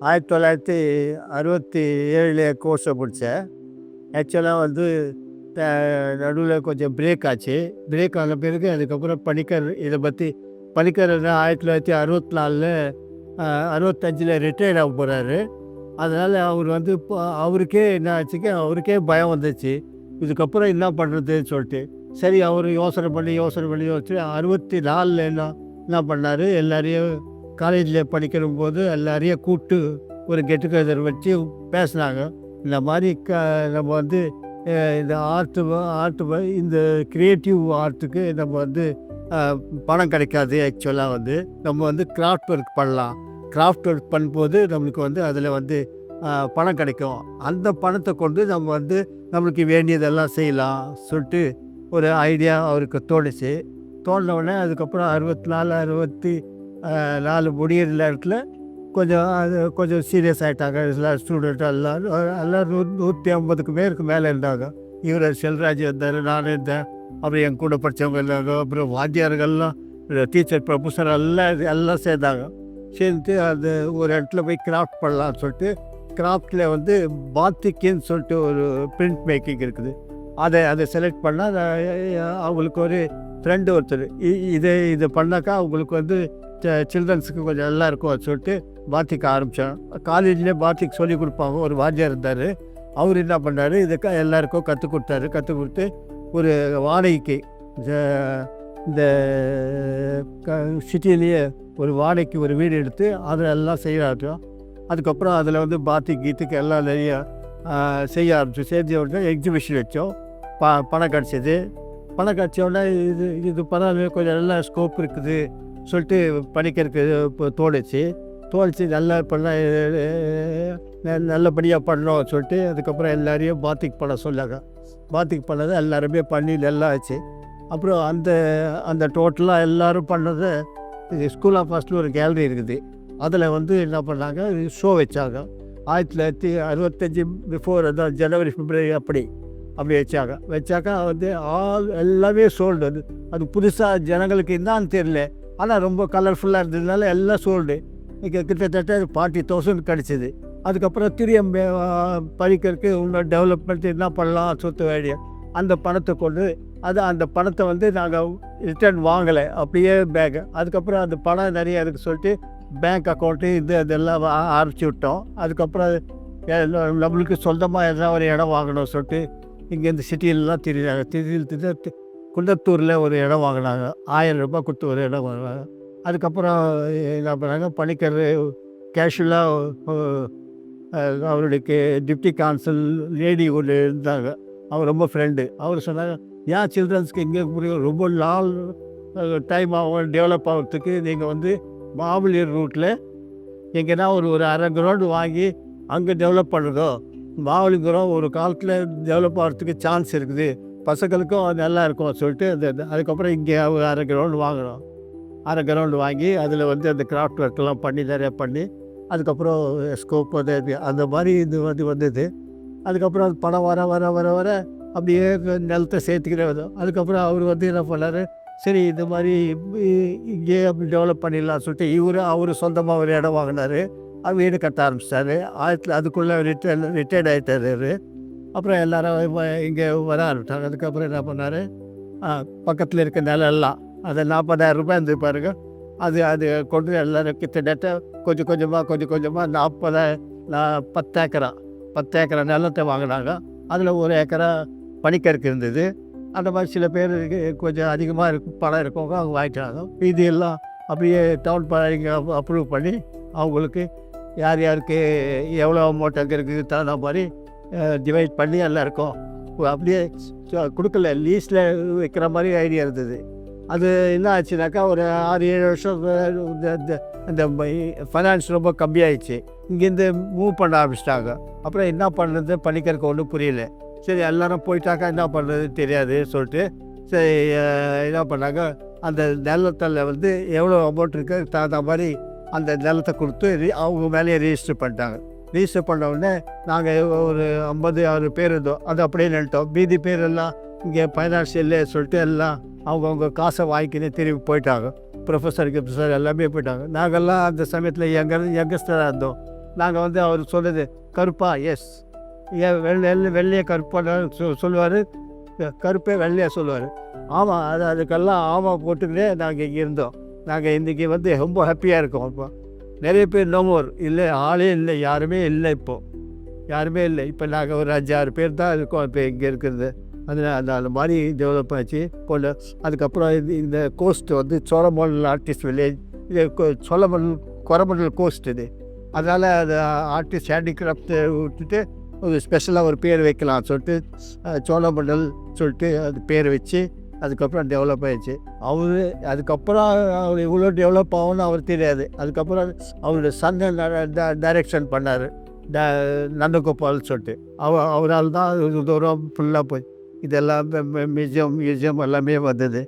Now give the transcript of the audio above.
1967 கோர்ஸை முடித்தேன். ஆக்சுவலாக வந்து நடுவில் கொஞ்சம் பிரேக் ஆச்சு. பிரேக் ஆன பிறகு அதுக்கப்புறம் பணிக்கர் இதை பற்றி பணிக்கர் 1964 65 ரிட்டையர்ட் ஆக போகிறாரு. அதனால் அவர் வந்து இப்போ அவருக்கே என்ன ஆச்சுக்கு அவருக்கே பயம் வந்துச்சு. இதுக்கப்புறம் என்ன பண்ணுறதுன்னு சொல்லிட்டு சரி அவர் யோசனை பண்ணி 64 என்ன பண்ணார், எல்லாரையும் காலேஜில் படிக்கிறபோது எல்லாரையும் கூப்பிட்டு ஒரு கெட் டுகெதர் வச்சு பேசினாங்க. இந்த மாதிரி நம்ம வந்து இந்த இந்த க்ரியேட்டிவ் ஆர்ட்டுக்கு நம்ம வந்து பணம் கிடைக்காது. ஆக்சுவலாக வந்து நம்ம வந்து கிராஃப்ட் ஒர்க் பண்ணலாம். கிராஃப்ட் ஒர்க் பண்ணும்போது நம்மளுக்கு வந்து அதில் வந்து பணம் கிடைக்கும். அந்த பணத்தை கொண்டு நம்ம வந்து நம்மளுக்கு வேண்டியதெல்லாம் செய்யலாம் சொல்லிட்டு ஒரு ஐடியா அவருக்கு தோணுச்சு. தோணுனவுடனே அதுக்கப்புறம் 64 முடியிற நேரத்தில் கொஞ்சம் சீரியஸ் ஆகிட்டாங்க. எல்லாம் ஸ்டூடெண்ட் எல்லோரும் 150க்கு பேருக்கு மேலே இருந்தாங்க. இவர் செல்வராஜ் இருந்தார், நான் இருந்தேன், அப்புறம் என் கூட படித்தவங்க இருந்தாங்க, அப்புறம் வாத்தியார்கள்லாம் டீச்சர் ப்ரொஃபஸர் எல்லாம் சேர்ந்தாங்க. சேர்ந்து அது ஒரு இடத்துல போய் கிராஃப்ட் பண்ணலான்னு சொல்லிட்டு கிராஃப்டில் வந்து பாத்திக்குன்னு சொல்லிட்டு ஒரு பிரிண்ட் மேக்கிங் இருக்குது. அதை செலக்ட் பண்ணால் அவங்களுக்கு ஒரு ஃப்ரெண்டு ஒருத்தர் இதை பண்ணாக்கா அவங்களுக்கு வந்து சில்ட்ரன்ஸுக்கு கொஞ்சம் நல்லா இருக்கும் சொல்லிட்டு பாத்திக் ஆரம்பித்தோம். காலேஜ்லேயே பாத்திக் சொல்லி கொடுப்பாங்க. ஒரு வாத்தியார் இருந்தார். அவர் என்ன பண்ணார், இதுக்கு எல்லாருக்கும் கற்றுக் கொடுத்தாரு. கற்றுக் கொடுத்து ஒரு வாடகைக்கு இந்த சிட்டிலேயே ஒரு வாடகைக்கு ஒரு வீடு எடுத்து அதில் எல்லாம் செய்ய ஆரம்பித்தோம். அதுக்கப்புறம் அதில் வந்து பாத்திக் கீத்துக்கு எல்லாம் நிறைய செய்ய ஆரம்பித்தோம். செஞ்ச உடனே எக்ஸிபிஷன் வச்சோம். பணம் கிடச்சிது. பணம் கிடச்ச உடனே இது பரவாயில்ல, கொஞ்சம் நல்லா ஸ்கோப் இருக்குது சொல்லிட்டு படிக்கிறதுக்கு இப்போ தோணுச்சு. நல்லா பண்ண நல்லபடியாக பண்ணோம் சொல்லிட்டு அதுக்கப்புறம் எல்லாரையும் பாத்திக் பண்ண சொன்னாங்க. பாத்திக் பண்ணதை எல்லாருமே பண்ணி நல்லா ஆச்சு. அப்புறம் அந்த டோட்டலாக எல்லோரும் பண்ணதை ஸ்கூல் ஆஃப் ஆர்ட்ஸில் ஒரு கேலரி இருக்குது. அதில் வந்து என்ன பண்ணாங்க, ஷோ வச்சாங்க. 1965 பிஃபோர் அதான் ஜனவரி பிப்ரவரி அப்படி வச்சாக்கா வந்து எல்லாமே சோல்டு. அது புதுசாக ஜனங்களுக்கு என்னான்னு தெரியல, ஆனால் ரொம்ப கலர்ஃபுல்லாக இருந்ததுனால எல்லாம் சோல்டு. கிட்டத்தட்ட 40,000 கிடச்சிது. அதுக்கப்புறம் திரும்ப படிக்கிறதுக்கு இன்னும் டெவலப்மெண்ட் என்ன பண்ணலாம் சொத்து வேண்டிய அந்த பணத்தை கொண்டு அந்த பணத்தை வந்து நாங்கள் ரிட்டர்ன் வாங்கலை, அப்படியே பேங்க். அதுக்கப்புறம் அந்த பணம் நிறைய இருக்குது சொல்லிட்டு பேங்க் அக்கௌண்ட்டு அதெல்லாம் ஆரம்பிச்சு விட்டோம். அதுக்கப்புறம் நம்மளுக்கு சொந்தமாக எதனா ஒரு இடம் வாங்கணும் சொல்லிட்டு இங்கேருந்து சிட்டியிலலாம் திரிஞ்சாங்க. குன்னத்தூரில் ஒரு இடம் வாங்கினாங்க. 1000 ரூபாய் கொடுத்து ஒரு இடம் வாங்கினாங்க. அதுக்கப்புறம் என்ன பண்ணாங்க, பணிக்கர் கேஷுவலாக அவருடைய டிப்டி கான்சல் லேடி ஒன்று இருந்தாங்க. அவர் ரொம்ப ஃப்ரெண்டு. அவர் சொன்னாங்க, ஏன் சில்ட்ரன்ஸ்க்கு இங்கே ரொம்ப நாள் டைம் ஆகும் டெவலப் ஆகிறதுக்கு, நீங்கள் வந்து மாவலியர் ரூட்டில் எங்கன்னா ஒரு அரை கிரவுண்டு வாங்கி அங்கே டெவலப் பண்ணுறதோ. மாவலிபுரம் ஒரு காலத்தில் டெவலப் ஆகிறதுக்கு சான்ஸ் இருக்குது, பசங்களுக்கும் நல்லா இருக்கும் சொல்லிட்டு அதுக்கப்புறம் இங்கே ஒரு அரை கிரவுண்டு வாங்கினோம். அரை கிரவுண்டு வாங்கி அதில் வந்து அந்த கிராஃப்ட் ஒர்க்கெல்லாம் பண்ணி நிறையா பண்ணி அதுக்கப்புறம் ஸ்கோப் அந்த மாதிரி இது வந்தது. அதுக்கப்புறம் அது பணம் வர வர வர வர அப்படியே நிலத்தை சேர்த்துக்கிட்டே வந்தோம். அதுக்கப்புறம் அவர் வந்து என்ன பண்ணார், சரி இந்த மாதிரி இங்கே அப்படி டெவலப் பண்ணிடலாம் சொல்லிட்டு அவர் சொந்தமாக ஒரு இடம் வாங்கினார். அவர் வீடு கட்ட ஆரம்பிச்சிட்டாரு. அதுக்குள்ளே ரிட்டையர்ட் ஆகிட்டார் அவர். அப்புறம் எல்லோரும் இங்கே வர ஆரம்பித்தாங்க. அதுக்கப்புறம் என்ன பண்ணார், பக்கத்தில் இருக்க நிலம்லாம் அதை 40,000 ரூபாய் இருந்து பாருங்க, அது கொண்டு எல்லோரும் கிட்டத்தட்ட கொஞ்சம் கொஞ்சமாக 10 ஏக்கரா நிலத்தை வாங்கினாங்க. அதில் 1 ஏக்கரா பணிக்கருக்கு இருந்தது. அந்த மாதிரி சில பேர் கொஞ்சம் அதிகமாக பணம் இருக்கவங்க அவங்க வாங்கிட்டாங்க. இது எல்லாம் அப்படியே டவுன் பிளானிங் அப்ரூவ் பண்ணி அவங்களுக்கு யார் யாருக்கு எவ்வளோ அமௌண்ட் அங்கே இருக்குது தகுந்த மாதிரி டிவைட் பண்ணி எல்லாருக்கும் அப்படியே கொடுக்கல, லீஸில் வைக்கிற மாதிரி ஐடியா இருந்தது. அது என்ன ஆச்சுனாக்கா ஒரு 6-7 வருஷம் இந்த ஃபைனான்ஸ் ரொம்ப கம்மியாகிடுச்சு. இங்கேருந்து மூவ் பண்ண ஆரம்பிச்சிட்டாங்க. அப்புறம் என்ன பண்ணுறது பணிக்கிறதுக்கு ஒன்றும் புரியல. சரி எல்லோரும் போயிட்டாக்கா என்ன பண்ணுறது தெரியாது சொல்லிட்டு சரி என்ன பண்ணாங்க, அந்த நிலத்தில் வந்து எவ்வளோ அமௌண்ட் இருக்குது தகுந்த மாதிரி அந்த நிலத்தை கொடுத்து அவங்க மேலேயே ரிஜிஸ்டர் பண்ணிட்டாங்க. ரிஜிஸ்டர் பண்ண உடனே நாங்கள் ஒரு 50-60 பேர் இருந்தோம். அது அப்படியே நின்ட்டோம். மீதி பேர் எல்லாம் இங்கே ஃபைனான்ஷியல்லே சொல்லிட்டு எல்லாம் அவங்கவுங்க காசை வாங்கிக்கின்னு திரும்பி போயிட்டாங்க. ப்ரொஃபஸர் எல்லாமே போயிட்டாங்க. நாங்கள்லாம் அந்த சமயத்தில் யங்கஸ்டராக இருந்தோம். நாங்கள் வந்து அவர் சொன்னது கருப்பா எஸ் ஏன் வெள்ளையை கருப்பான சொல்லுவார், கருப்பே வெள்ளையாக சொல்லுவார். ஆமாம் அதுக்கெல்லாம் ஆமாம் போட்டுக்கிட்டே நாங்கள் இங்கே இருந்தோம். நாங்கள் இன்றைக்கி வந்து ரொம்ப ஹாப்பியாக இருக்கோம். இப்போ நிறைய பேர் நோமோர் இல்லை, ஆளே இல்லை, யாருமே இல்லை, இப்போது யாருமே இல்லை. இப்போ நாங்கள் ஒரு 5-6 பேர் தான் இருக்கோம் இப்போ இங்கே இருக்கிறது. அந்த மாதிரி டெவலப் ஆச்சு போல். அதுக்கப்புறம் இந்த கோஸ்ட் வந்து சோழமண்டல் ஆர்டிஸ்ட் வில்லேஜ், இது சோழமண்டல் கொரமண்டல் கோஸ்ட் இது. அதனால் அது ஆர்டிஸ்ட் ஹேண்டிகிராஃப்ட் விட்டுட்டு ஒரு ஸ்பெஷலாக ஒரு பேர் வைக்கலாம்னு சொல்லிட்டு சோழமண்டல் சொல்லிட்டு அது பேர் வச்சு அதுக்கப்புறம் டெவலப் ஆகிடுச்சு. அதுக்கப்புறம் அவர் இவ்வளோ டெவலப் ஆகும்னு அவர் தெரியாது. அதுக்கப்புறம் அவருடைய சன்னை டைரக்ஷன் பண்ணார், நந்தகோபால் சொல்லிட்டு. அவரால் தான் இது தூரம் ஃபுல்லாக போய் இதெல்லாம் மியூசியம் எல்லாமே வந்தது.